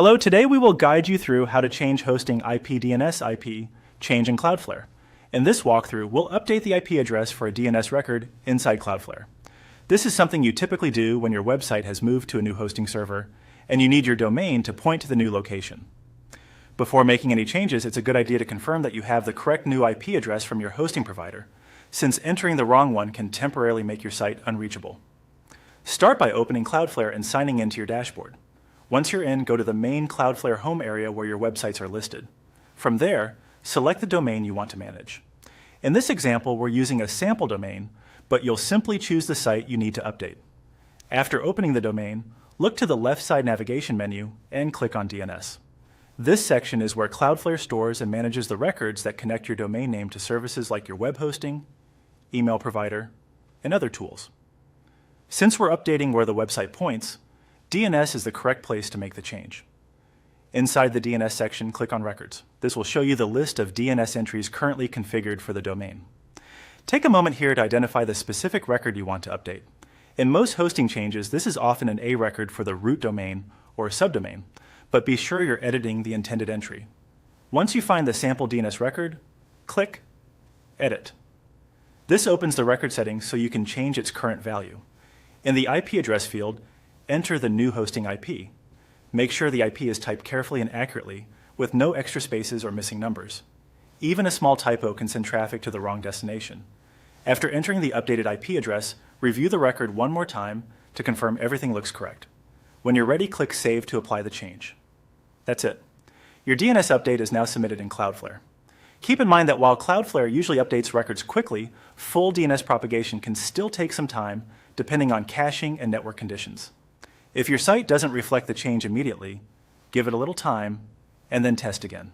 Hello, today we will guide you through how to change hosting IP DNS IP change in Cloudflare. In this walkthrough, we'll update the IP address for a DNS record inside Cloudflare. This is something you typically do when your website has moved to a new hosting server and you need your domain to point to the new location. Before making any changes, it's a good idea to confirm that you have the correct new IP address from your hosting provider, since entering the wrong one can temporarily make your site unreachable. Start by opening Cloudflare and signing into your dashboard. Once you're in, go to the main Cloudflare home area where your websites are listed. From there, select the domain you want to manage. In this example, we're using a sample domain, but you'll simply choose the site you need to update. After opening the domain, look to the left side navigation menu and click on DNS. This section is where Cloudflare stores and manages the records that connect your domain name to services like your web hosting, email provider, and other tools. Since we're updating where the website points, DNS is the correct place to make the change. Inside the DNS section, click on Records. This will show you the list of DNS entries currently configured for the domain. Take a moment here to identify the specific record you want to update. In most hosting changes, this is often an A record for the root domain or subdomain, but be sure you're editing the intended entry. Once you find the sample DNS record, click Edit. This opens the record settings so you can change its current value. In the IP address field, enter the new hosting IP. Make sure the IP is typed carefully and accurately, with no extra spaces or missing numbers. Even a small typo can send traffic to the wrong destination. After entering the updated IP address, review the record one more time to confirm everything looks correct. When you're ready, click Save to apply the change. That's it. Your DNS update is now submitted in Cloudflare. Keep in mind that while Cloudflare usually updates records quickly, full DNS propagation can still take some time depending on caching and network conditions. If your site doesn't reflect the change immediately, give it a little time and then test again.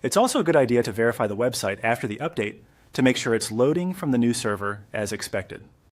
It's also a good idea to verify the website after the update to make sure it's loading from the new server as expected.